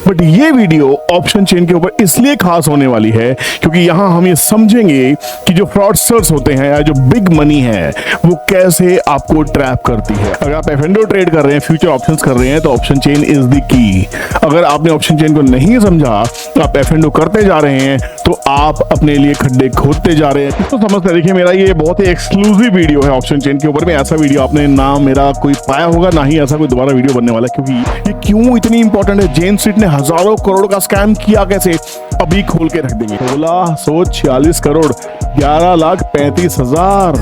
But ये video option chain के ऊपर इसलिए खास होने वाली है क्योंकि यहाँ हम ये समझेंगे कि जो फ्रॉडस्टर्स होते हैं या जो बिग मनी है वो कैसे आपको ट्रैप करती है। अगर आप एफ&ओ ट्रेड कर रहे हैं, फ्यूचर ऑप्शंस कर रहे हैं, तो option chain is the key. अगर आपने ऑप्शन चेन को नहीं समझा, आप एफ&ओ करते जा रहे हैं, तो आप अपने लिए खड्डे खोदते जा रहे हैं। इसको समझते देखिए, मेरा ये बहुत ही एक्सक्लूसिव वीडियो है ऑप्शन चेन के ऊपर में। ऐसा वीडियो आपने ना मेरा कोई पाया होगा, ना ही ऐसा कोई दोबारा वीडियो बनने वाला, क्योंकि ये क्यों इतनी इंपॉर्टेंट है। जेन स्ट्रीट ने हजारों करोड़ का स्कैम किया कैसे, अभी खोल के रख देंगे। 1646 करोड़, 11,35,000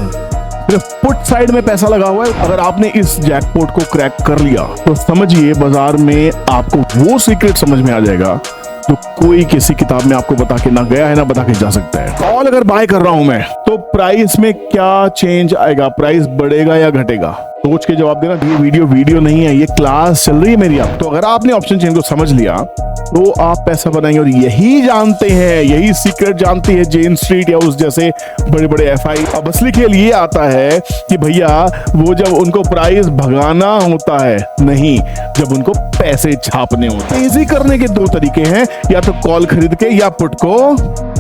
सिर्फ पुट साइड में पैसा लगा हुआ है। अगर आपने इस जैकपॉट को क्रैक कर लिया तो समझिए बाजार में आपको वो सीक्रेट समझ में आ जाएगा जो कोई किसी किताब में आपको बता के ना गया है, ना बता के जा सकता है। कॉल अगर बाय कर रहा हूं मैं, तो प्राइस में क्या चेंज आएगा, प्राइस बढ़ेगा या घटेगा, सोच के जवाब देना। ये वीडियो नहीं है, ये क्लास चल रही है मेरी। आप तो अगर आपने ऑप्शन चेन को समझ लिया तो आप पैसा बनाएंगे। और यही जानते हैं, यही सीक्रेट जानती है जेन स्ट्रीट या उस जैसे बड़े बड़े एफआई। अब असली खेल ये आता है कि भैया वो जब उनको प्राइस भगाना होता है, नहीं, जब उनको पैसे छापने होते हैं। तेजी करने के दो तरीके हैं, या तो कॉल खरीद के या पुट को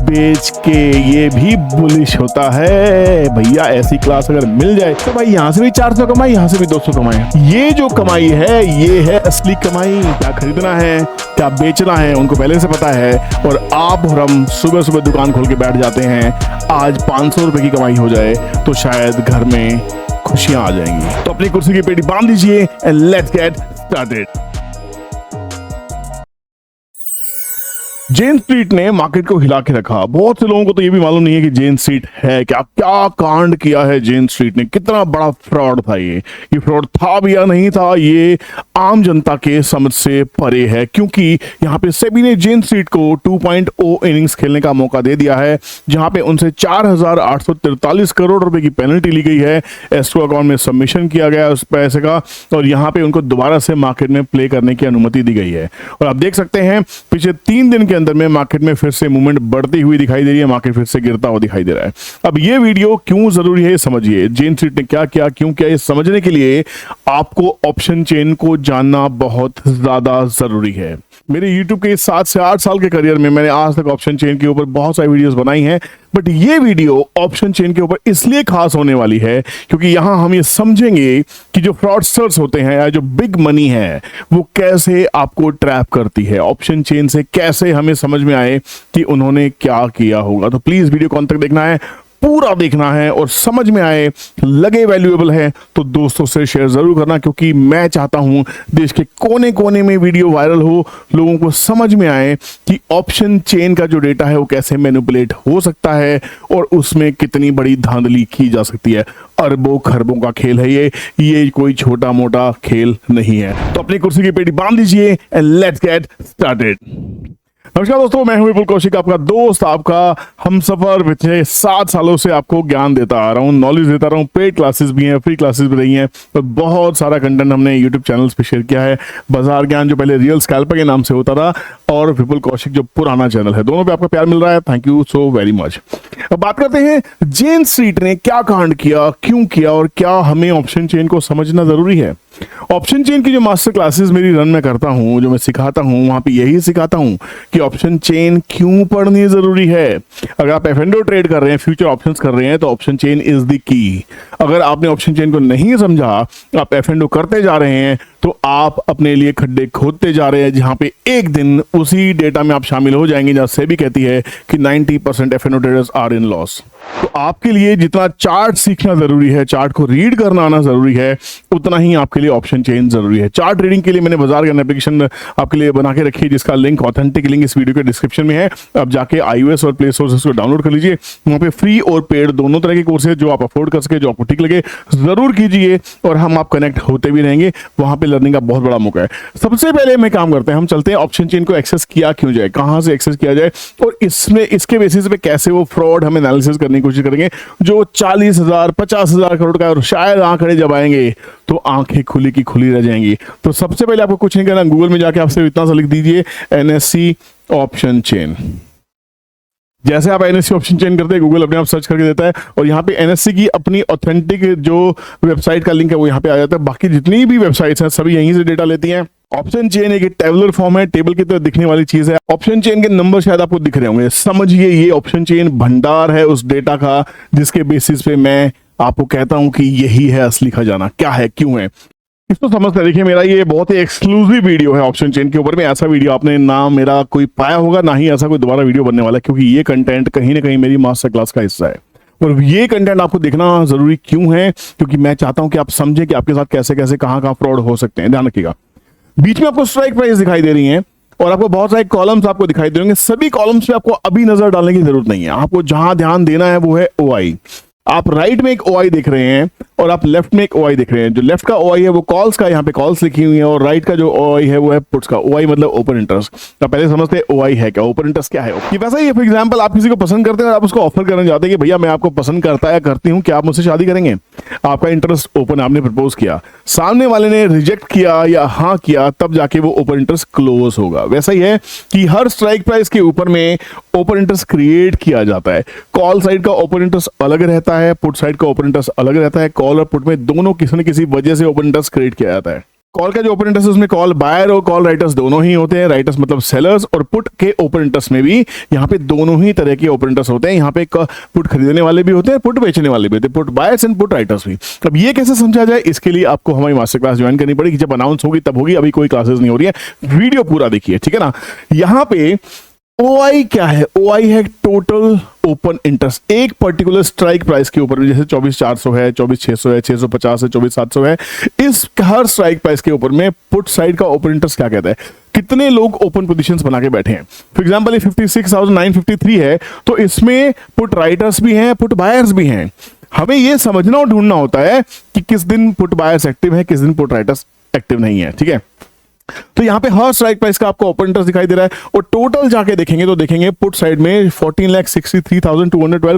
बेच के। ये भी बुलिश होता है भैया। ऐसी क्लास अगर मिल जाए तो भाई यहाँ से भी 400 कमाई, यहाँ से भी 200 कमाई। ये जो कमाई है, ये है असली कमाई। क्या खरीदना है, क्या बेचना है, उनको पहले से पता है। और आप और हम सुबह सुबह दुकान खोल के बैठ जाते हैं। आज 500 रुपए की कमाई हो जाए तो शायद घर में खुशियां आ जाएंगी। तो अपनी कुर्सी की पेटी बांध दीजिए and let's get started. Jane Street ने मार्केट को हिला के रखा। बहुत से लोगों को तो ये भी मालूम नहीं है कि जेन स्ट्रीट है क्या। क्या कांड किया है जेन स्ट्रीट ने, कितना बड़ा फ्रॉड था ये फ्रॉड था भी या नहीं था, ये आम जनता के समझ से परे है। क्योंकि यहाँ पे सेबी ने जेन स्ट्रीट को 2.0 इनिंग्स खेलने का मौका दे दिया है, जहां पे उनसे 4,843 करोड़ रुपए की पेनल्टी ली गई है। एस्ट्रो अकाउंट में सबमिशन किया गया उस पैसे का, और यहाँ पे उनको दोबारा से मार्केट में प्ले करने की अनुमति दी गई है। और आप देख सकते हैं पिछले 3 दिन के अंदर में मार्केट में फिर से मूवमेंट बढ़ती हुई दिखाई दे रही है, मार्केट फिर से गिरता हुआ दिखाई दे रहा है। अब ये वीडियो क्यों जरूरी है समझिए। जेन स्ट्रीट ने क्या किया, क्यों किया, ये समझने के लिए आपको ऑप्शन चेन को जानना बहुत ज्यादा जरूरी है। मेरे YouTube के 7 से 8 साल के करियर में मैंने आज तक ऑप्शन चेन के ऊपर बहुत सारी वीडियोस बनाई हैं, बट ये वीडियो ऑप्शन चेन के ऊपर इसलिए खास होने वाली है क्योंकि यहां हम ये समझेंगे कि जो फ्रॉडस्टर्स होते हैं या जो बिग मनी है वो कैसे आपको ट्रैप करती है। ऑप्शन चेन से कैसे हमें समझ में आए कि उन्होंने क्या किया होगा। तो प्लीज वीडियो को अंत तक देखना है, पूरा देखना है, और समझ में आए, लगे वैल्यूएबल है तो दोस्तों से शेयर जरूर करना, क्योंकि मैं चाहता हूं देश के कोने कोने में वीडियो वायरल हो, लोगों को समझ में आए कि ऑप्शन चेन का जो डेटा है वो कैसे मैनिपुलेट हो सकता है और उसमें कितनी बड़ी धांधली की जा सकती है। अरबों खरबों का खेल है ये कोई छोटा मोटा खेल नहीं है। तो अपनी कुर्सी की पेटी बांध लीजिए एंड लेट्स गेट स्टार्टेड। नमस्कार दोस्तों, मैं हूं विपुल कौशिक, आपका दोस्त, आपका हमसफर। पिछले 7 सालों से आपको ज्ञान देता आ रहा हूं, नॉलेज देता रहा हूं। पेड क्लासेस भी हैं, फ्री क्लासेस भी रही हैं, तो बहुत सारा कंटेंट हमने यूट्यूब चैनल्स पे शेयर किया है। बाजार ज्ञान जो पहले रियल स्कैल्पर के नाम से होता था, और विपुल कौशिक जो पुराना चैनल है, दोनों पे आपका प्यार मिल रहा है। Thank you so very much. अब बात करते हैं जेन स्ट्रीट ने क्या कांड किया, क्यों किया, और क्या हमें ऑप्शन चेन को समझना जरूरी है। ऑप्शन चेन की जो मास्टर क्लासेस मेरी रन में करता हूं, जो मैं सिखाता हूं, वहां पे यही सिखाता हूं कि ऑप्शन चेन क्यों पढ़नी जरूरी है। अगर आप एफ&ओ ट्रेड कर रहे हैं, फ्यूचर ऑप्शंस कर रहे हैं, तो option chain is the key. अगर आपने ऑप्शन चेन को नहीं समझा, आप एफ&ओ करते जा रहे हैं, तो आप अपने लिए खड्डे खोदते जा रहे हैं, जहां पे एक दिन उसी डेटा में आप शामिल हो जाएंगे जहां सेबी कहती है कि 90% F&O traders are in loss. तो आपके लिए जितना चार्ट सीखना जरूरी है, चार्ट को रीड करना आना जरूरी है, उतना ही आपके लिए ऑप्शन चेन जरूरी है। चार्ट रीडिंग के लिए मैंने बाजार ज्ञान एप्लीकेशन आपके लिए बना के रखी है, जिसका लिंक, ऑथेंटिक लिंक इस वीडियो के डिस्क्रिप्शन में है। आप जाके iOS और प्ले स्टोर से डाउनलोड कर लीजिए। वहां पे फ्री और पेड दोनों तरह के कोर्सेज जो आप अफोर्ड कर सके, जो आपको ठीक लगे, जरूर कीजिए, और हम आप कनेक्ट होते भी रहेंगे। वहां पे लर्निंग का बहुत बड़ा मौका है। सबसे पहले मैं काम करते हैं, हम चलते हैं ऑप्शन चेन को एक्सेस किया क्यों जाए, कहां से एक्सेस किया जाए, और इसमें इसके बेसिस पे कैसे वो फ्रॉड हम एनालिसिस करने की कोशिश करेंगे जो 40,000 50,000 करोड़ का, और शायद आंकड़े जब आएंगे तो आंखें खुली की खुली रह जाएंगी। तो सबसे पहले आपको कुछ नहीं करना, गूगल में जाके आपसे इतना सा लिख दीजिए NSE ऑप्शन चेन। जैसे आप NSE ऑप्शन चेन करते हैं, गूगल अपने आप सर्च करके देता है, और यहाँ पे NSE की अपनी ऑथेंटिक जो वेबसाइट का लिंक है वो यहाँ पे आ जाता है। बाकी जितनी भी वेबसाइट्स हैं सभी यहीं से डेटा लेती हैं, ऑप्शन चेन एक टेबुलर फॉर्म है, टेबल की तरह दिखने वाली चीज है। ऑप्शन चेन के नंबर शायद आपको दिख रहे होंगे। समझिए ये ऑप्शन चेन भंडार है उस डेटा का जिसके बेसिस पे मैं आपको कहता हूं कि यही है असली खजाना। क्या है, क्यों है, इसको समझते देखिए। मेरा ये बहुत ही एक्सक्लूसिव वीडियो है ऑप्शन चेन के ऊपर में। ऐसा वीडियो आपने ना मेरा कोई पाया होगा, ना ही ऐसा कोई दोबारा वीडियो बनने वाला है, क्योंकि ये कंटेंट कहीं ना कहीं मेरी मास्टर क्लास का हिस्सा है। और ये कंटेंट आपको देखना जरूरी क्यों है, क्योंकि मैं चाहता हूं कि आप समझें कि आपके साथ कैसे कैसे कहां कहां फ्रॉड हो सकते हैं। ध्यान रखिएगा, बीच में आपको स्ट्राइक प्राइस दिखाई दे रही हैं और आपको बहुत सारे कॉलम्स आपको दिखाई दे होंगे। सभी कॉलम्स पे आपको अभी नजर डालने की जरूरत नहीं है। आपको जहां ध्यान देना है वो है ओआई। आप राइट में एक ओआई देख रहे हैं और आप लेफ्ट में एक ओआई देख रहे हैं। जो लेफ्ट का ओआई है वो कॉल्स का, यहाँ पे कॉल्स लिखी हुई है, और राइट का जो ओआई है वो है पुट्स का। ओआई मतलब ओपन इंटरेस्ट। तो पहले समझते हैं ओआई है क्या, ओपन इंटरेस्ट क्या है। ये वैसा ही है, फॉर एग्जांपल आप किसी को पसंद करते हैं और आप उसको ऑफर करने जाते हैं कि भैया मैं आपको पसंद करता या करती हूं, क्या आप मुझसे शादी करेंगे। आपका इंटरेस्ट ओपन, आपने प्रपोज किया, सामने वाले ने रिजेक्ट किया या हाँ किया, तब जाके वो ओपन इंटरेस्ट क्लोज होगा। वैसा ही है कि हर स्ट्राइक प्राइस के ऊपर में ओपन इंटरेस्ट क्रिएट किया जाता है। कॉल साइड का ओपन इंटरेस्ट अलग रहता है, पुट साइड का ओपन इंटरेस्ट अलग रहता है। कॉल और पुट में दोनों किसी न किसी वजह से ओपन इंटरेस्ट क्रिएट किया जाता है। कॉल का जो ओपन इंटरेस्ट है उसमें कॉल बायर और कॉल राइटर्स दोनों ही होते हैं। राइटर्स मतलब सेलर्स, और पुट के ओपन इंटरेस्ट में भी यहाँ पे दोनों ही तरह के ओपन इंटरेस्ट होते हैं। यहाँ पे पुट खरीदने वाले भी होते हैं, पुट बेचने वाले भी होते हैं, put buyers and put writers भी। अब ये कैसे समझा जाए, इसके लिए आपको हमारी मास्टर क्लास ज्वाइन करनी पड़ेगी। जब अनाउंस होगी तब होगी, अभी कोई क्लासेस नहीं हो रही है। वीडियो पूरा देखिए, ठीक है ना। यहाँ पे ओआई क्या है, ओआई है टोटल ओपन इंटरेस्ट एक पर्टिकुलर स्ट्राइक प्राइस के ऊपर। जैसे 24,400 है, 24,600 है, 650 है, 24,700 है। इस हर स्ट्राइक प्राइस के ऊपर में पुट साइड का ओपन इंटरेस्ट क्या कहता है, कितने लोग ओपन पोजीशंस बना के बैठे हैं। फॉर एग्जांपल ये 56,953 है, तो इसमें पुट राइटर्स भी हैं, पुट बायर्स भी हैं। हमें यह समझना और ढूंढना होता है कि किस दिन पुट बायर्स एक्टिव है, किस दिन पुट राइटर्स एक्टिव नहीं है, ठीक है। तो यहां पे हर स्ट्राइक प्राइस का आपको ओपन इंटरेस्ट दिखाई दे रहा है, और टोटल जाके देखेंगे तो देखेंगे पुट साइड में 14,63,212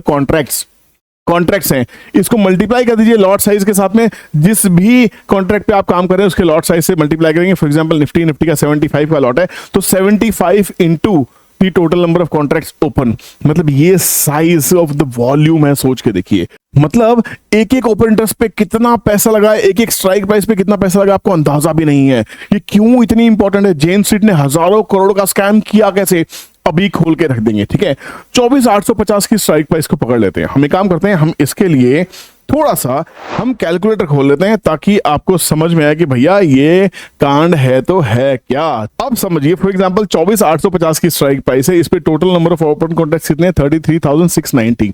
कॉन्ट्रैक्ट्स हैं। इसको मल्टीप्लाई कर दीजिए लॉट साइज के साथ में। जिस भी कॉन्ट्रैक्ट पे आप काम कर रहे हैं उसके लॉट साइज से मल्टीप्लाई करेंगे। फॉर एग्जांपल निफ्टी का 75 का लॉट है, तो 75 into the total number of contracts open, मतलब ये साइज ऑफ द वॉल्यूम है। सोच के देखिए, मतलब एक एक ओपन इंटरेस्ट पे कितना पैसा लगा है, एक एक स्ट्राइक प्राइस पे कितना पैसा लगा, आपको अंदाजा भी नहीं है। ये क्यों इतनी इंपॉर्टेंट है। जेन स्ट्रीट ने हजारों करोड़ का स्कैम किया कैसे, अभी खोल के रख देंगे, ठीक है। 24,850 की स्ट्राइक प्राइस को पकड़ लेते हैं। हम एक काम करते हैं, हम इसके लिए थोड़ा सा हम कैलकुलेटर खोल लेते हैं ताकि आपको समझ में आए कि भैया ये कांड है तो है क्या। अब समझिए, फॉर एग्जांपल 24,850 की स्ट्राइक प्राइस है, इस पे total number of open contracts कितने, 33,690,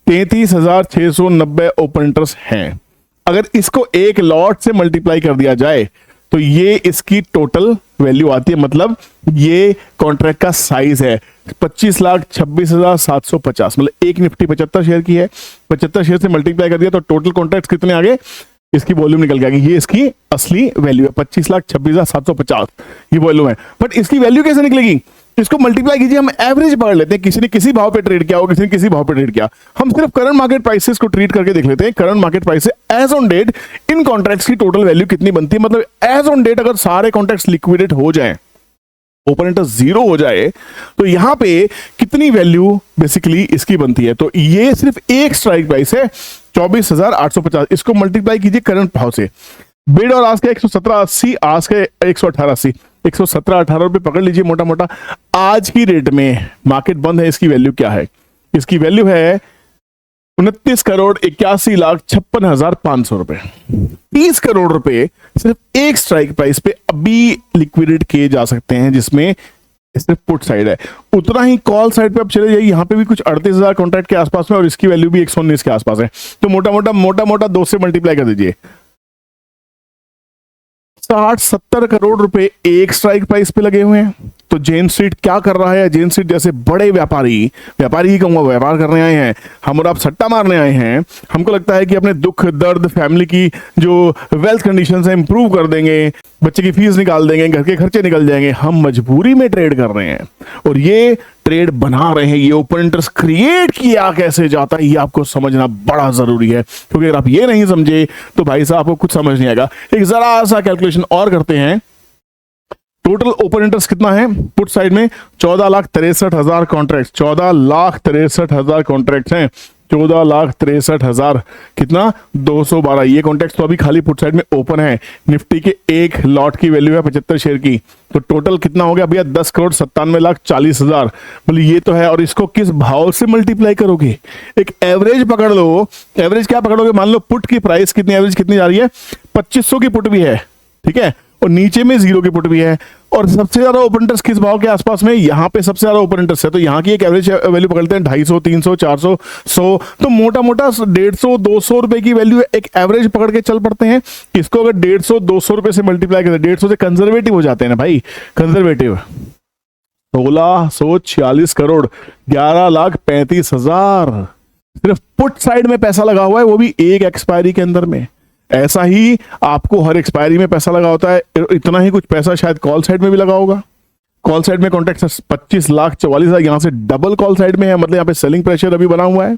33,690 ओपन इंटरेस्ट हैं। अगर इसको एक लॉट से मल्टीप्लाई कर दिया जाए तो ये इसकी टोटल वैल्यू आती है, मतलब ये कॉन्ट्रैक्ट का साइज है 25,26,750। मतलब एक निफ्टी 75 शेयर की है, 75 शेयर से मल्टीप्लाई कर दिया तो टोटल कॉन्ट्रैक्ट कितने आ गए, इसकी वॉल्यूम निकल गया। ये इसकी असली वैल्यू है 25,26,750 ये वॉल्यूम है। बट इसकी वैल्यू कैसे निकलेगी, इसको मल्टीप्लाई कीजिए। हम एवरेज पकड़ लेते हैं, किसी ने किसी भाव पे ट्रेड किया हो, किसी ने किसी भाव पे ट्रेड किया। हम सिर्फ करंट मार्केट प्राइसेस को ट्रीट करके देख लेते हैं। Current market price as on date in contracts की टोटल वैल्यू कितनी बनती है। मतलब एज ऑन डेट अगर सारे कॉन्ट्रैक्ट्स लिक्विडेट हो जाए, ओपन इंटरेस्ट 0 हो जाए, तो यहां पे कितनी वैल्यू बेसिकली इसकी बनती है। तो ये सिर्फ एक स्ट्राइक प्राइस है 24,850। इसको मल्टीप्लाई कीजिए करंट भाव से। बिड और आज का 117.80, आज का 118.80, 117-18 रुपए पकड़ लीजिए मोटा मोटा। आज की रेट में मार्केट बंद है, इसकी वैल्यू क्या है, इसकी वैल्यू है 29,81,56,500 रुपए। 30 करोड़ रुपए सिर्फ एक स्ट्राइक प्राइस पे अभी लिक्विडेट किए जा सकते हैं, जिसमें सिर्फ पुट साइड है। उतना ही कॉल साइड पे अब चले जाइए, यहां पे भी कुछ 38,000 कॉन्ट्रैक्ट के आसपास में, और इसकी वैल्यू भी 119 के आसपास है। तो मोटा मोटा 2 से मल्टीप्लाई कर दीजिए, 60-70 करोड़ रुपए एक स्ट्राइक प्राइस पे लगे हुए हैं। तो जेन स्ट्रीट क्या कर रहा है, जेन स्ट्रीट जैसे बड़े व्यापारी ही कहूंगा, व्यापार करने आए हैं, हम और आप सट्टा मारने आए हैं। हमको लगता है कि अपने दुख दर्द फैमिली की जो वेल्थ कंडीशंस है इंप्रूव कर देंगे, बच्चे की फीस निकाल देंगे, घर के खर्चे निकल जाएंगे। हम मजबूरी में ट्रेड कर रहे हैं और ये ट्रेड बना रहे हैं। ये ओपन इंटरेस्ट क्रिएट किया कैसे जाता है, ये आपको समझना बड़ा जरूरी है, क्योंकि अगर आप ये नहीं समझे तो भाई साहब आपको कुछ समझ नहीं आएगा। एक जरा सा कैलकुलेशन और करते हैं। टोटल ओपन इंटरेस्ट कितना है पुट साइड में, 14,63,000 कॉन्ट्रैक्ट, 14,63,000 कॉन्ट्रैक्ट हैं। 14,63,000 कितना 212। ये कॉन्टेक्स्ट तो अभी खाली पुट साइड में ओपन है। निफ्टी के एक लॉट की वैल्यू है 75 शेयर की, तो टोटल कितना हो गया भैया 10,97,40,000। बोले ये तो है, और इसको किस भाव से मल्टीप्लाई करोगे? एक एवरेज पकड़ लो। एवरेज क्या पकड़ोगे? मान लो पुट की प्राइस कितनी, एवरेज कितनी जा रही है? 2500 की पुट भी है, ठीक है, और नीचे में 0 की पुट भी है, और सबसे ज्यादा ओपन इंटरेस्ट किस भाव के आसपास में? यहाँ पे सबसे ज्यादा ओपन इंटरेस्ट है, तो यहाँ की एक एवरेज वैल्यू पकड़ते हैं 250, 300, 400, 100, तो मोटा मोटा 150, 200 रुपए की वैल्यू एक एवरेज पकड़ के चल पड़ते हैं। इसको अगर 150, 200 रुपए से मल्टीप्लाई करते हैं, 150 से कंजर्वेटिव हो जाते हैं ना भाई, कंजर्वेटिव 1646 करोड़, 11,35,000 सिर्फ पुट साइड में पैसा लगा हुआ है, वो भी एक एक्सपायरी के अंदर में। ऐसा ही आपको हर एक्सपायरी में पैसा लगा होता है, इतना ही कुछ पैसा शायद कॉल साइड में भी लगा होगा। कॉल साइड में कॉन्ट्रैक्ट 25,44,000, यहां से डबल कॉल साइड में है, मतलब यहां पे सेलिंग प्रेशर अभी बना हुआ है।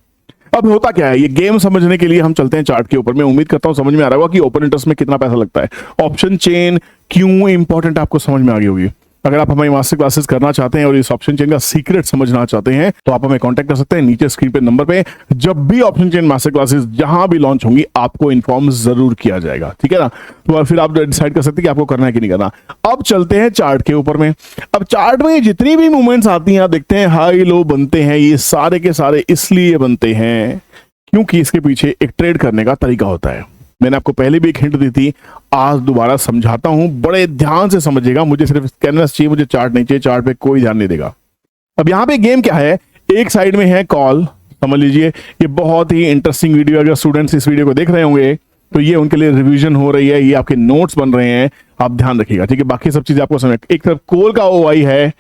अब होता क्या है, ये गेम समझने के लिए हम चलते हैं चार्ट के ऊपर। मैं उम्मीद करता हूं समझ में आ रहा होगा कि ओपन इंटरेस्ट में कितना पैसा लगता है, ऑप्शन चेन क्यों इंपॉर्टेंट आपको समझ में आ गई होगी। अगर आप हमारी मास्टर क्लासेस करना चाहते हैं और इस ऑप्शन चेन का सीक्रेट समझना चाहते हैं, तो आप हमें कांटेक्ट कर सकते हैं नीचे स्क्रीन पे नंबर पे। जब भी ऑप्शन चेन मास्टर क्लासेस जहां भी लॉन्च होंगी, आपको इन्फॉर्म जरूर किया जाएगा, ठीक है ना। तो फिर आप डिसाइड कर सकते हैं कि आपको करना है कि नहीं करना। अब चलते हैं चार्ट के ऊपर में। अब चार्ट में जितनी भी मूवमेंट्स आती हैं, आप देखते हैं हाई लो बनते हैं, ये सारे के सारे इसलिए बनते हैं क्योंकि इसके पीछे एक ट्रेड करने का तरीका होता है। मैंने आपको पहले भी एक हिंट दी थी, आज दोबारा समझाता हूं, बड़े ध्यान से समझिएगा। मुझे सिर्फ कैनवस चाहिए, मुझे चार्ट नहीं चाहिए, चार्ट पे कोई ध्यान नहीं देगा। अब यहां पे गेम क्या है, एक साइड में है कॉल, समझ लीजिए। ये बहुत ही इंटरेस्टिंग वीडियो, अगर स्टूडेंट्स इस वीडियो को देख रहे होंगे तो ये उनके लिए रिवीजन हो रही है, ये आपके नोट्स बन रहे हैं, आप ध्यान रखिएगा, ठीक है। बाकी सब चीजें आपको समझ, एक तरफ कॉल का ओआई है,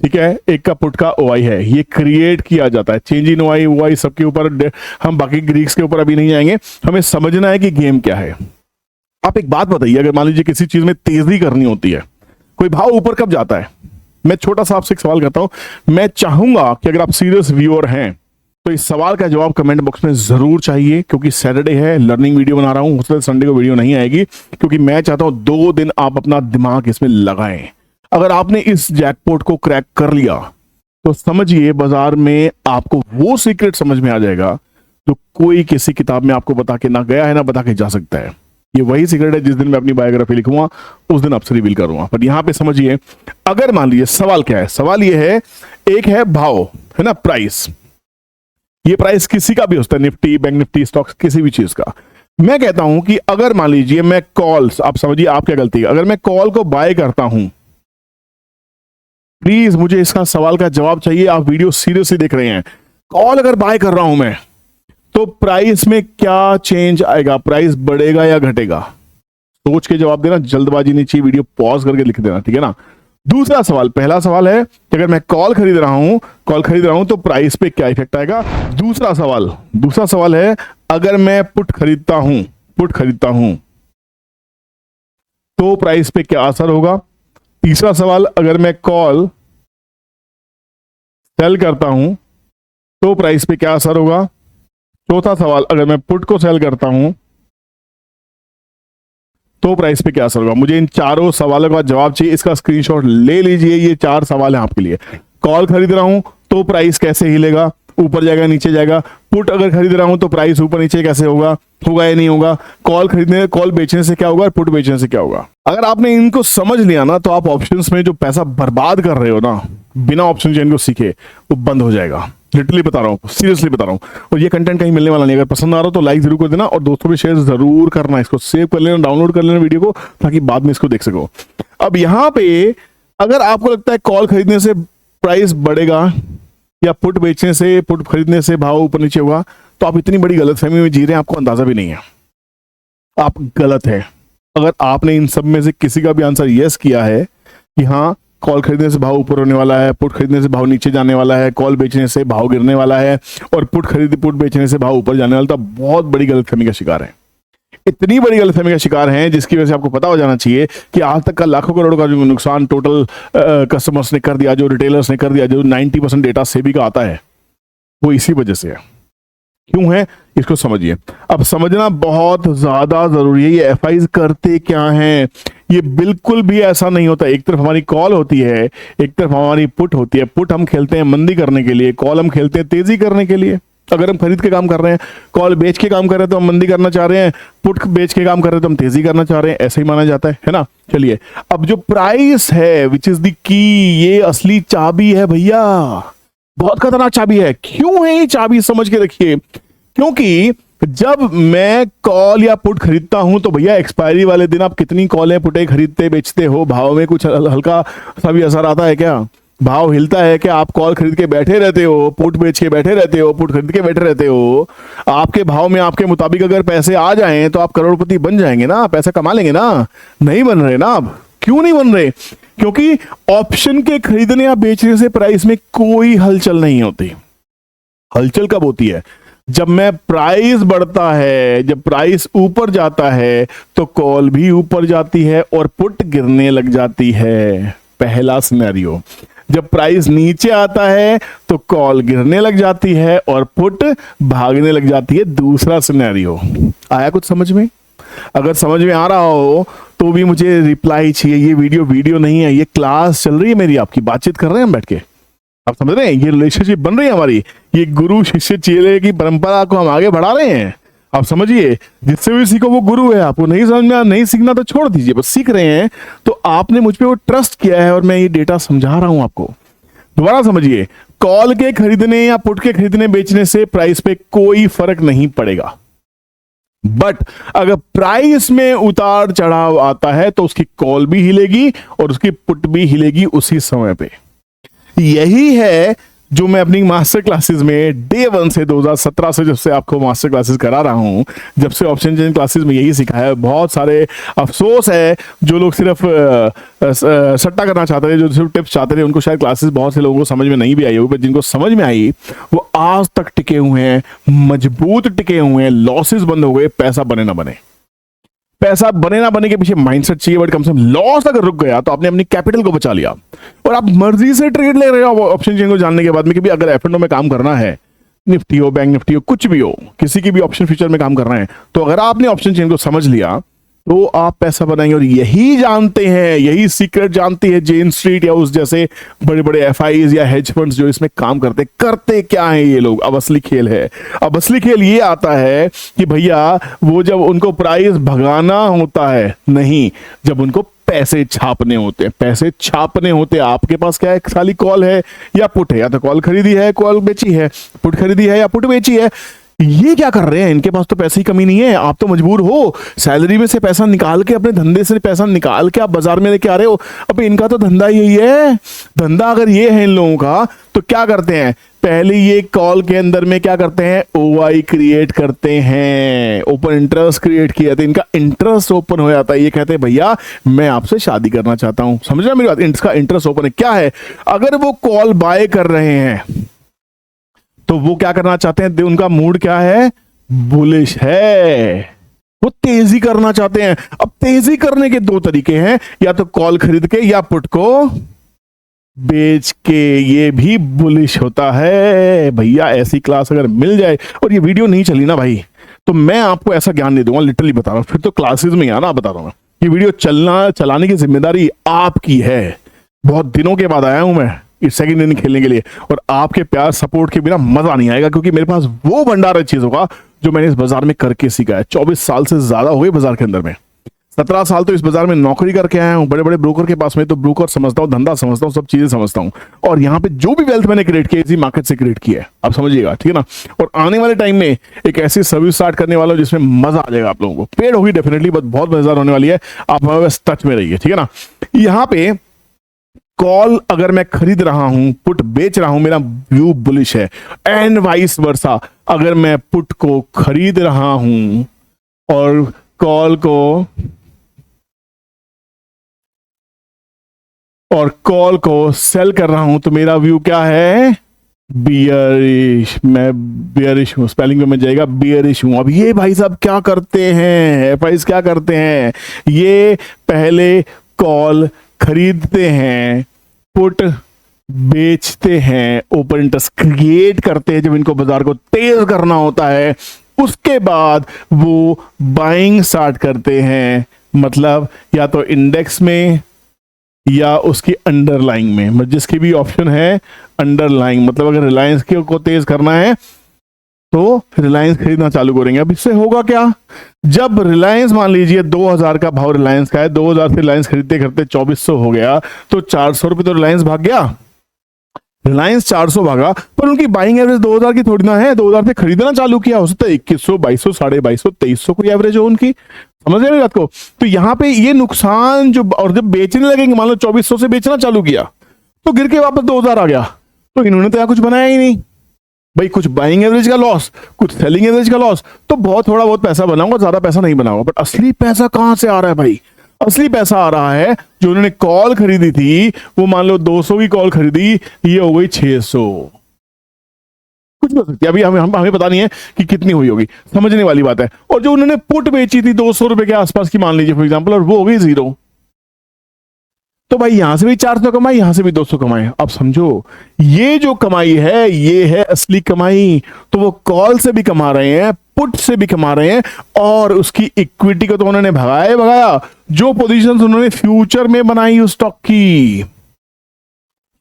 ठीक है, एक का पुट का ओआई है, ये क्रिएट किया जाता है। चेंज इन ओआई ओआई सबके ऊपर, हम बाकी ग्रीक्स के ऊपर अभी नहीं जाएंगे, हमें समझना है कि गेम क्या है। आप एक बात बताइए, अगर मान लीजिए किसी चीज में तेजी करनी होती है, कोई भाव ऊपर कब जाता है? मैं छोटा सा आपसे एक सवाल करता हूं, मैं चाहूंगा कि अगर आप सीरियस व्यूअर हैं तो इस सवाल का जवाब कमेंट बॉक्स में जरूर चाहिए, क्योंकि सैटरडे है, लर्निंग वीडियो बना रहा हूं, उससे संडे को वीडियो नहीं आएगी, क्योंकि मैं चाहता हूं 2 दिन आप अपना दिमाग इसमें लगाएं। अगर आपने इस जैकपॉट को क्रैक कर लिया तो समझिए बाजार में आपको वो सीक्रेट समझ में आ जाएगा जो कोई किसी किताब में आपको बता के ना गया है, ना बता के जा सकता है। ये वही सीक्रेट है, जिस दिन मैं अपनी बायोग्राफी लिखूंगा उस दिन आपसे रिवील करूंगा। पर यहां पे समझिए, अगर मान लीजिए सवाल क्या है, सवाल ये है, एक है भाव, है ना, प्राइस। ये प्राइस किसी का भी होता है, निफ्टी, बैंक निफ्टी, स्टॉक्स, किसी भी चीज का। मैं कहता हूं कि अगर मान लीजिए मैं कॉल्स, आप समझिए आप क्या गलती है, अगर मैं कॉल को बाय करता हूं, प्लीज मुझे इसका सवाल का जवाब चाहिए। आप वीडियो सीरियसली देख रहे हैं, कॉल अगर बाय कर रहा हूं मैं, तो प्राइस में क्या चेंज आएगा? प्राइस बढ़ेगा या घटेगा? सोच के जवाब देना, जल्दबाजी नहीं चाहिए, वीडियो पॉज करके लिख देना, ठीक है ना। दूसरा सवाल, पहला सवाल है कि अगर मैं कॉल खरीद रहा हूं तो प्राइस पे क्या इफेक्ट आएगा? दूसरा सवाल है, अगर मैं पुट खरीदता हूं तो प्राइस पे क्या असर होगा? तीसरा सवाल, अगर मैं कॉल सेल करता हूं तो प्राइस पे क्या असर होगा? चौथा सवाल, अगर मैं पुट को सेल करता हूं तो प्राइस पे क्या असर होगा? मुझे इन चारों सवालों का जवाब चाहिए, इसका स्क्रीनशॉट ले लीजिए। ये 4 सवाल हैं आपके लिए। कॉल खरीद रहा हूं तो प्राइस कैसे हिलेगा? ऊपर जाएगा, नीचे जाएगा? पुट अगर खरीद रहा हूं तो प्राइस ऊपर नीचे कैसे होगा या नहीं होगा? कॉल बेचने से क्या होगा, पुट बेचने से क्या होगा? अगर आपने इनको समझ लिया ना, तो आप ऑप्शंस में जो पैसा बर्बाद कर रहे हो ना, बिना ऑप्शन चेन को सीखे, वो बंद हो जाएगा। लिटरली बता रहा हूँ, सीरियसली बता रहा हूँ। और ये कंटेंट कहीं मिलने वाला नहीं। अगर पसंद आ रहा हो तो लाइक जरूर कर देना, और दोस्तों में शेयर जरूर करना। इसको सेव कर लेना, डाउनलोड कर लेना वीडियो को, ताकि बाद में इसको देख सको। अब यहां पे अगर आपको लगता है कॉल खरीदने से प्राइस बढ़ेगा या पुट बेचने से, पुट खरीदने से भाव ऊपर नीचे होगा, तो आप इतनी बड़ी गलतफहमी में जी रहे हैं, आपको अंदाजा भी नहीं है, आप गलत है। अगर आपने इन सब में से किसी का भी आंसर यस किया है कि हाँ, कॉल खरीदने से भाव ऊपर होने वाला है, पुट खरीदने से भाव नीचे जाने वाला है, कॉल बेचने से भाव गिरने वाला है, और पुट बेचने से भाव ऊपर जाने वाला, तो बहुत बड़ी गलतफहमी का शिकार है। इतनी बड़ी गलतफहमी का शिकार हैं जिसकी वजह से आपको पता हो जाना चाहिए कि आज तक का लाखों करोड़ का जो नुकसान टोटल कस्टमर्स ने कर दिया, जो रिटेलर्स ने कर दिया, जो 90% डेटा सेबी का आता है, वो इसी वजह से है। क्यों है, इसको समझिए। अब समझना बहुत ज्यादा जरूरी है। ये एफआईज करते क्या हैं? ये बिल्कुल भी ऐसा नहीं होता। एक तरफ हमारी कॉल होती है, एक तरफ हमारी पुट होती है। पुट हम खेलते हैं मंदी करने के लिए, कॉल हम खेलते हैं तेजी करने के लिए। अगर हम खरीद के काम कर रहे हैं, कॉल बेच के काम कर रहे हैं तो हम मंदी करना चाह रहे हैं, पुट बेच के काम कर रहे हैं तो हम तेजी करना चाह रहे हैं, ऐसे ही माना जाता है ना। चलिए, अब जो प्राइस है विच इज द की, ये असली चाबी है भैया, बहुत खतरनाक चाबी है। क्यों है ये चाबी, समझ के रखिए। क्योंकि जब मैं कॉल या पुट खरीदता हूं तो भैया एक्सपायरी वाले दिन आप कितनी कॉलें पुटें खरीदते बेचते हो, भाव में कुछ हल्का सा भी असर आता है क्या? भाव हिलता है क्या? आप कॉल खरीद के बैठे रहते हो, पुट बेच के बैठे रहते हो, पुट खरीद के बैठे रहते हो, आपके भाव में आपके मुताबिक अगर पैसे आ जाएं तो आप करोड़पति बन जाएंगे ना, पैसा कमा लेंगे ना। नहीं बन रहे ना आप। क्यों नहीं बन रहे? क्योंकि ऑप्शन के खरीदने या बेचने से प्राइस में कोई हलचल नहीं होती। हलचल कब होती है? जब मैं प्राइस बढ़ता है, जब प्राइस ऊपर जाता है तो कॉल भी ऊपर जाती है और पुट गिरने लग जाती है, पहला सिनेरियो। जब प्राइस नीचे आता है तो कॉल गिरने लग जाती है और पुट भागने लग जाती है, दूसरा सिनेरियो। आया कुछ समझ में? अगर समझ में आ रहा हो तो भी मुझे रिप्लाई चाहिए। ये वीडियो नहीं है, ये क्लास चल रही है मेरी, आपकी बातचीत कर रहे हैं हम बैठ के, आप समझ रहे हैं? ये रिलेशनशिप बन रही है हमारी, ये गुरु शिष्य चेले की परंपरा को हम आगे बढ़ा रहे हैं। आप समझिए, जिससे भी सीखो वो गुरु है। आपको नहीं समझ में, नहीं सीखना तो छोड़ दीजिए, बस सीख रहे हैं तो आपने मुझ पे वो ट्रस्ट किया है और मैं ये डेटा समझा रहा हूं आपको। दोबारा समझिए, कॉल के खरीदने या पुट के खरीदने बेचने से प्राइस पे कोई फर्क नहीं पड़ेगा, बट अगर प्राइस में उतार चढ़ाव आता है तो उसकी कॉल भी हिलेगी और उसकी पुट भी हिलेगी उसी समय पे। यही है जो मैं अपनी मास्टर क्लासेस में डे 1 से 2017 से जब से आपको मास्टर क्लासेस करा रहा हूं, जब से ऑप्शन चेंज क्लासेस में यही सिखाया है। बहुत सारे अफसोस है जो लोग सिर्फ सट्टा करना चाहते थे, जो सिर्फ टिप्स चाहते थे, उनको शायद क्लासेस बहुत से लोगों को समझ में नहीं भी आई होगी, पर जिनको समझ में आई वो आज तक टिके हुए हैं, मजबूत टिके हुए हैं, लॉसेस बंद हो गए। पैसा बने ना बने, पैसा बने ना बने के पीछे माइंडसेट चाहिए, बट कम से कम लॉस अगर रुक गया तो आपने अपनी कैपिटल को बचा लिया और आप मर्जी से ट्रेड ले रहे हो ऑप्शन चेन को जानने के बाद में कि भी अगर एफ&ओ में काम करना है, निफ्टी हो, बैंक निफ्टी हो, कुछ भी हो, किसी की भी ऑप्शन फ्यूचर में काम कर रहे हैं, तो अगर आपने ऑप्शन चेन को समझ लिया तो आप पैसा बनाएंगे। और यही जानते हैं, यही सीक्रेट जानती है जेन स्ट्रीट या उस जैसे बड़े बड़े एफआईज या हेज फंड्स जो इसमें काम करते क्या है ये लोग। अब असली खेल है, अब असली खेल ये आता है कि भैया वो जब उनको प्राइस भगाना होता है, नहीं, जब उनको पैसे छापने होते हैं। पैसे छापने होते हैं, आपके पास क्या है? खाली कॉल है या पुट है, या तो कॉल खरीदी है, कॉल बेची है, पुट खरीदी है या पुट बेची है। ये क्या कर रहे हैं? इनके पास तो पैसे की कमी नहीं है, आप तो मजबूर हो सैलरी में से पैसा निकाल के, अपने धंधे से पैसा निकाल के आप बाजार में लेके आ रहे हो। अब इनका तो धंधा यही है। धंधा अगर ये है इन लोगों का तो क्या करते हैं? पहले ये कॉल के अंदर में क्या करते हैं? ओआई क्रिएट करते हैं, ओपन इंटरेस्ट क्रिएट किया जाता है, इनका इंटरेस्ट ओपन हो जाता है। ये कहते हैं भैया मैं आपसे शादी करना चाहता हूं। समझ रहे मेरी बात? इसका इंटरेस्ट ओपन है। क्या है? अगर वो कॉल बाय कर रहे हैं तो वो क्या करना चाहते हैं? उनका मूड क्या है? बुलिश है, वो तेजी करना चाहते हैं। अब तेजी करने के दो तरीके हैं, या तो कॉल खरीद के या पुट को बेच के। ये भी बुलिश होता है भैया। ऐसी क्लास अगर मिल जाए, और ये वीडियो नहीं चली ना भाई, तो मैं आपको ऐसा ज्ञान नहीं दूंगा, लिटरली बता रहा हूं। फिर तो क्लासेस में ही आना, बता रहा हूं। ये वीडियो चलाने की जिम्मेदारी आपकी है। बहुत दिनों के बाद आया हूं मैं इस सेकंड इनिंग खेलने के लिए, और आपके प्यार सपोर्ट के बिना मजा नहीं आएगा, क्योंकि मेरे पास वो भंडार है चीजों का जो मैंने इस बाजार में करके सीखा है। 24 साल से ज्यादा हो गए बाजार के अंदर में। 17 साल तो इस बाजार में नौकरी करके आया हूं, बड़े बड़े ब्रोकर के पास में, तो ब्रोकर समझता हूं, धंधा समझता हूं, सब चीजें समझता हूं। और यहाँ पे जो भी वेल्थ मैंने क्रिएट किया इसी मार्केट से क्रिएट किया है, आप समझिएगा, ठीक है ना। और आने वाले टाइम में एक ऐसी सर्विस स्टार्ट करने वाला हूं जिसमें मजा आ जाएगा आप लोगों को। पेड होगी डेफिनेटली, बट बहुत मजेदार होने वाली है। आप हमारे पास टच में रहिए, ठीक है ना। यहाँ पे कॉल अगर मैं खरीद रहा हूं, पुट बेच रहा हूं, मेरा व्यू बुलिश है। एंड वाइस वर्सा, अगर मैं पुट को खरीद रहा हूं और कॉल को सेल कर रहा हूं, तो मेरा व्यू क्या है? बियरिश। मैं बियरिश हूं, स्पेलिंग में जाएगा बियरिश हूं। अब ये भाई साहब क्या करते हैं, एफआईज क्या करते हैं? ये पहले कॉल खरीदते हैं, पुट बेचते हैं, ओपन इंटरेस्ट क्रिएट करते हैं जब इनको बाजार को तेज करना होता है। उसके बाद वो बाइंग स्टार्ट करते हैं, मतलब या तो इंडेक्स में या उसकी अंडरलाइंग में, जिसकी भी ऑप्शन है अंडरलाइंग। मतलब अगर रिलायंस को तेज करना है तो रिलायंस खरीदना चालू करेंगे। अब इससे होगा क्या, जब रिलायंस मान लीजिए 2000 का भाव रिलायंस का है, 2000 से रिलायंस खरीदते खरीदते 2400 हो गया, तो 400 रुपए तो रिलायंस भाग गया। रिलायंस 400 भागा, पर उनकी बाइंग एवरेज 2000 की थोड़ी ना है, 2000 से खरीदना चालू किया, हो सकता है 2100, 2200, 2250, 2300 कोई एवरेज हो उनकी, समझ रहे बात को। तो यहां पे ये नुकसान जो, और जब बेचने लगेंगे, मान लो 2400 से बेचना चालू किया तो गिर के वापस 2000 आ गया, तो इन्होंने तो यहां कुछ बनाया ही नहीं भाई, कुछ बाइंग एवरेज का लॉस, कुछ सेलिंग एवरेज का लॉस, तो बहुत थोड़ा बहुत पैसा बनाऊंगा, ज्यादा पैसा नहीं बनाऊंगा। बट असली पैसा कहां से आ रहा है भाई, असली पैसा आ रहा है जो उन्होंने कॉल खरीदी थी, वो मान लो 200 की कॉल खरीदी, ये हो गई 600, कुछ भी हो सकती है, अभी हमें पता नहीं है कि कितनी हुई होगी, समझने वाली बात है। और जो उन्होंने पुट बेची थी 200 रुपए के आसपास की मान लीजिए फॉर एग्जांपल, और वो हो गई 0, तो भाई यहां से भी 400 कमाई, यहां से भी 200 कमाई। अब समझो, ये जो कमाई है ये है असली कमाई। तो वो कॉल से भी कमा रहे हैं, पुट से भी कमा रहे हैं, और उसकी इक्विटी को तो उन्होंने भगाया भगाया, जो पोजीशंस उन्होंने फ्यूचर में बनाई उस स्टॉक की,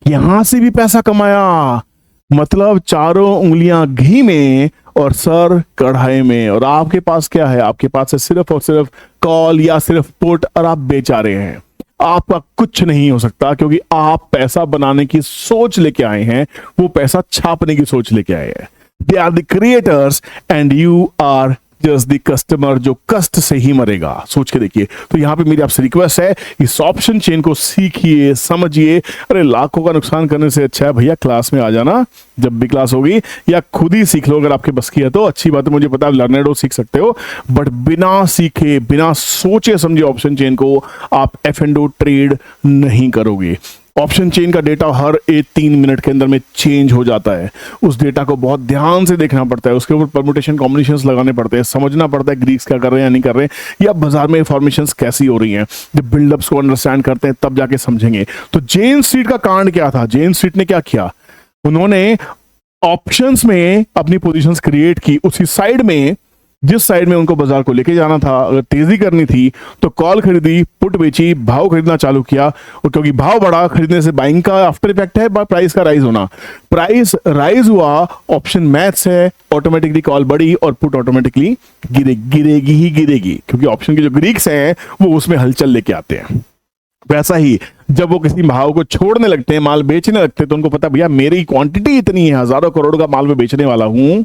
यहां से भी पैसा कमाया। मतलब चारों उंगलियां घी में और सर कढ़ाई में। और आपके पास क्या है, आपके पास है सिर्फ और सिर्फ कॉल या सिर्फ पुट, और आप बेचा रहे हैं। आपका कुछ नहीं हो सकता, क्योंकि आप पैसा बनाने की सोच लेके आए हैं, वो पैसा छापने की सोच लेके आए हैं। They are the creators and you are just the customer, जो कष्ट से ही मरेगा। सोच के देखिए। तो यहां पे मेरी आपसे रिक्वेस्ट है, इस ऑप्शन चेन को सीखिए, समझिए। अरे लाखों का नुकसान करने से अच्छा है भैया क्लास में आ जाना, जब भी क्लास होगी, या खुद ही सीख लो अगर आपके बस की है तो। अच्छी बात है, मुझे पता है लर्नेडो सीख सकते हो, बट बिना सीखे, बिना सोचे समझे ऑप्शन चेन को आप एफ&ओ ट्रेड नहीं करोगे। ऑप्शन चेन का डेटा हर 3 मिनट के अंदर में चेंज हो जाता है। उस डेटा को बहुत ध्यान से देखना पड़ता है, उसके ऊपर परमुटेशन कॉम्बिनेशंस लगाने पड़ते हैं, समझना पड़ता है ग्रीक्स क्या कर रहे हैं या नहीं कर रहे हैं, या बाजार में इंफॉर्मेशंस कैसी हो रही हैं। जब बिल्डअप्स को अंडरस्टैंड करते हैं तब जाके समझेंगे। तो जेन स्ट्रीट का कांड क्या था, जेन स्ट्रीट ने क्या किया, उन्होंने ऑप्शंस में अपनी पोजीशंस क्रिएट की, उसी साइड में जिस साइड में उनको बाजार को लेके जाना था। अगर तेजी करनी थी तो कॉल खरीदी, पुट बेची, भाव खरीदना चालू किया, और क्योंकि भाव बढ़ा, खरीदने से बाइंग का आफ्टर इफेक्ट है, प्राइस का राइज होना, प्राइस राइज हुआ, ऑप्शन मैथ्स है, ऑटोमेटिकली कॉल बढ़ी और पुट ऑटोमेटिकली गिरेगी ही गिरेगी, क्योंकि ऑप्शन के जो ग्रीक्स हैं वो उसमें हलचल लेके आते हैं। वैसा ही जब वो किसी भाव को छोड़ने लगते हैं, माल बेचने लगते हैं, तो उनको पता भैया मेरी क्वांटिटी इतनी है, हजारों करोड़ का माल में बेचने वाला हूं।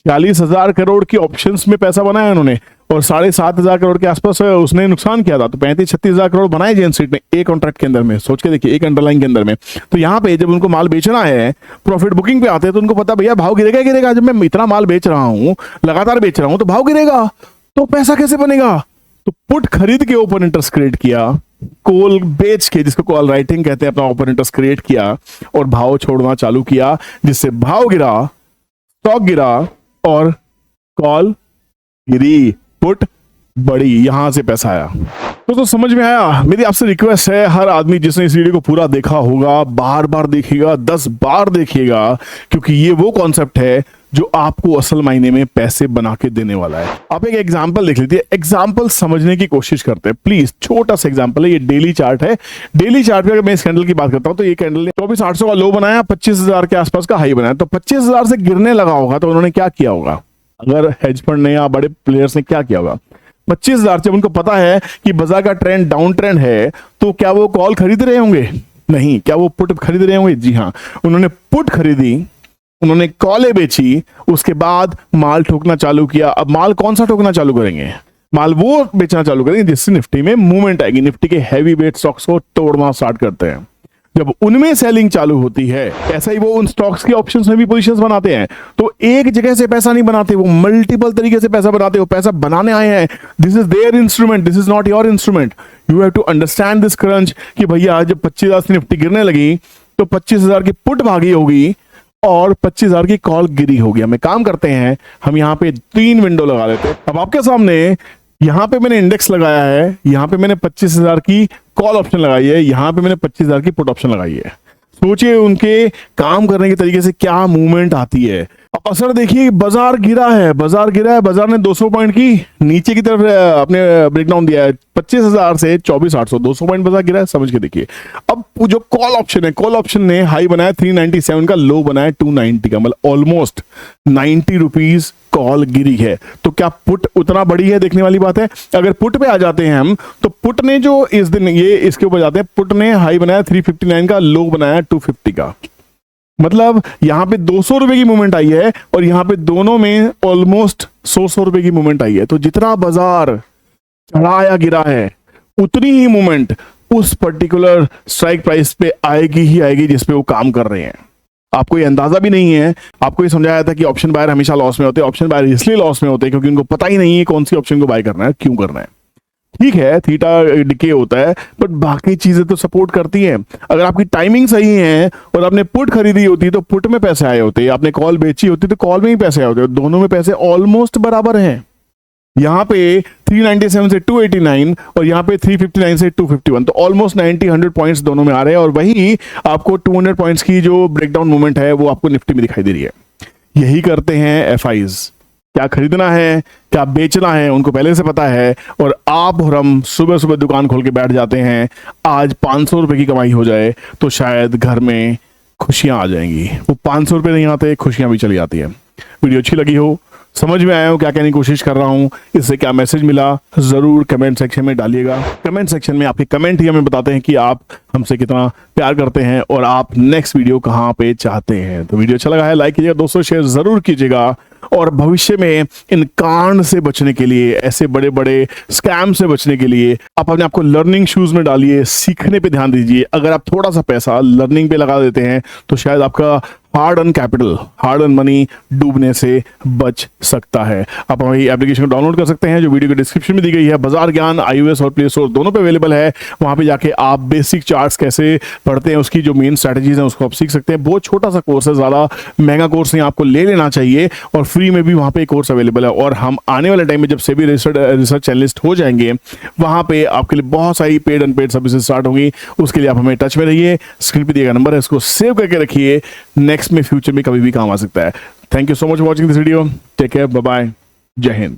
40,000 करोड़ की ऑप्शंस में पैसा बनाया उन्होंने, और 7,500 करोड़ के आसपास उसने नुकसान किया था। तो 35-36,000 करोड़ बनाए जेन स्ट्रीट ने एक कॉन्ट्रैक्ट के अंदर में। सोच के देखिए, एक अंडरलाइन के अंदर में। तो यहाँ पे जब उनको माल बेचना है, प्रॉफिट बुकिंग पे आते हैं, तो उनको पता भैया भाव गिरेगा गिरेगा। जब मैं इतना माल बेच रहा हूं, लगातार बेच रहा हूं, तो भाव गिरेगा, तो पैसा कैसे बनेगा। तो पुट खरीद के ओपन इंटरेस्ट क्रिएट किया, कॉल बेच के, जिसको कॉल राइटिंग कहते हैं, अपना ओपन इंटरेस्ट क्रिएट किया और भाव छोड़ना चालू किया, जिससे भाव गिरा, स्टॉक गिरा और कॉल गिरी, पुट बड़ी, यहां से पैसा आया। तो समझ में आया। मेरी आपसे रिक्वेस्ट है, हर आदमी जिसने इस वीडियो को पूरा देखा होगा, बार बार देखिएगा, 10 बार देखिएगा, क्योंकि ये वो कॉन्सेप्ट है जो आपको असल मायने में पैसे बना के देने वाला है। आप एक एग्जांपल देख लीजिए, एग्जांपल समझने की कोशिश करते हैं प्लीज। छोटा सा एग्जांपल है, ये डेली चार्ट है। डेली चार्ट पे अगर मैं इस कैंडल की बात करता हूं, तो ये कैंडल ने 24,800 का लो बनाया, 25,000 के आसपास का हाई बनाया। तो 25,000 से गिरने लगा होगा, तो उन्होंने क्या किया होगा, अगर हेज फंड ने या बड़े प्लेयर्स ने क्या किया होगा, 25,000 जब उनको पता है कि बाजार का ट्रेंड डाउन ट्रेंड है, तो क्या वो कॉल खरीद रहे होंगे? नहीं। क्या वो पुट खरीद रहे होंगे? जी हाँ, उन्होंने पुट खरीदी, उन्होंने कॉलें बेची, उसके बाद माल ठोकना चालू किया। अब माल कौन सा ठोकना चालू करेंगे? माल वो बेचना चालू करेंगे जिससे निफ्टी में मूवमेंट आएगी, निफ्टी के हैवी वेट स्टॉक्स को तोड़ना स्टार्ट करते हैं। जब उनमें सेलिंग चालू होती है, ऐसा ही वो उन स्टॉक्स के ऑप्शंस में भी पोजीशंस बनाते हैं। तो एक जगह से पैसा नहीं बनाते, वो मल्टीपल तरीके से पैसा बनाते, वो पैसा बनाने आए हैं। This is their instrument, this is not your instrument. You have to understand this crunch कि भैया जब 25,000 से निफ्टी गिरने लगी, तो 25,000 की पुट भागी होगी और 25,000 की कॉल गिरी होगी। हमें काम करते हैं, हम यहाँ पे 3 विंडो लगा लेते हैं। अब आपके सामने यहां पे मैंने इंडेक्स लगाया है, यहां पे मैंने 25,000 की कॉल ऑप्शन लगाई है, यहां पे मैंने 25,000 की पुट ऑप्शन लगाई है। सोचिए उनके काम करने के तरीके से क्या मूवमेंट आती है। अब असर देखिए, बाजार गिरा है, बाजार ने 200 पॉइंट की नीचे की तरफ अपने ब्रेकडाउन दिया है, 25,000 से 24,800, 200 पॉइंट बाजार गिरा है, समझ के देखिए। अब जो कॉल ऑप्शन है, कॉल ऑप्शन ने हाई बनाया 397 का, लो बनाया 290 का, मतलब ऑलमोस्ट 90 रुपीज कॉल गिरी है। तो क्या पुट उतना बड़ी है, देखने वाली बात है। अगर पुट पे आ जाते हैं हम, तो पुट ने जो इस दिन ये इसके ऊपर जाते हैं, पुट ने हाई बनाया 359 का, लो बनाया 250 का, मतलब यहां पे 200 रुपए की मूवमेंट आई है और यहां पे दोनों में ऑलमोस्ट 100 रुपए की मूवमेंट आई है। तो जितना बाजार चढ़ा या गिरा है, उतनी ही मूवमेंट उस पर्टिकुलर स्ट्राइक प्राइस पे आएगी ही आएगी जिस पे वो काम कर रहे हैं। आपको ये अंदाजा भी नहीं है। आपको ये समझाया था कि ऑप्शन बायर हमेशा लॉस में होते हैं। ऑप्शन बायर इसलिए लॉस में होते हैं क्योंकि उनको पता ही नहीं है कौन सी ऑप्शन को बाय करना है, क्यों करना है। ठीक है, थीटा डिके होता है, बट बाकी चीजें तो सपोर्ट करती हैं। अगर आपकी टाइमिंग सही है और आपने पुट खरीदी होती तो पुट में पैसे आए होते, आपने कॉल बेची होती तो कॉल में ही पैसे आए होते। दोनों में पैसे ऑलमोस्ट बराबर हैं। यहाँ पे 397 से 289 और यहाँ पे 359 से 251, तो ऑलमोस्ट 90-100 पॉइंट्स दोनों में आ रहे हैं। और वही आपको 200 पॉइंट्स की जो ब्रेकडाउन मूवमेंट है वो आपको निफ्टी में दिखाई दे रही है। यही करते हैं एफआईज। क्या खरीदना है, क्या बेचना है, उनको पहले से पता है। और आप और हम सुबह सुबह दुकान खोल के बैठ जाते हैं। आज 500 रुपए की कमाई हो जाए तो शायद घर में खुशियां आ जाएंगी। वो 500 रुपए नहीं आते, खुशियां भी चली जाती है। वीडियो अच्छी लगी हो, समझ में आया हो क्या कहने की कोशिश कर रहा हूं, इससे क्या मैसेज मिला, जरूर कमेंट सेक्शन में डालिएगा। कमेंट सेक्शन में आपके कमेंट ही हमें बताते हैं कि आप हमसे कितना प्यार करते हैं और आप नेक्स्ट वीडियो कहां पे चाहते हैं। तो वीडियो अच्छा लगा है लाइक कीजिएगा, दोस्तों शेयर जरूर कीजिएगा। और भविष्य में इन कांड से बचने के लिए, ऐसे बड़े बड़े स्कैम से बचने के लिए आप अपने आप को लर्निंग शूज में डालिए, सीखने पे ध्यान दीजिए। अगर आप थोड़ा सा पैसा लर्निंग पे लगा देते हैं तो शायद आपका hard earn capital, hard earn money डूबने से बच सकता है। आप हमारी एप्लीकेशन को डाउनलोड कर सकते हैं जो वीडियो के डिस्क्रिप्शन में दी गई है। बाजार ज्ञान iOS और प्ले स्टोर दोनों पे अवेलेबल है। वहां पे जाके आप बेसिक चार्ट्स कैसे पढ़ते हैं, उसकी जो मेन स्ट्रेटजीज हैं उसको आप सीख सकते हैं। बहुत छोटा सा कोर्स है, ज्यादा महंगा कोर्स नहीं, आपको ले लेना चाहिए। और फ्री में भी वहां पे कोर्स अवेलेबल है। और हम आने वाले टाइम में जब सेबी रिसर्च एनालिस्ट हो जाएंगे, वहां पे आपके लिए बहुत सारी पेड अनपेड सर्विसेज स्टार्ट होंगी। उसके लिए आप हमें टच में रहिए। स्क्रीन पे दिया गया नंबर है, इसको सेव करके रखिए, नेक्स्ट में फ्यूचर में कभी भी काम आ सकता है। Thank you so much for watching this video. Take care, bye bye, जय हिंद।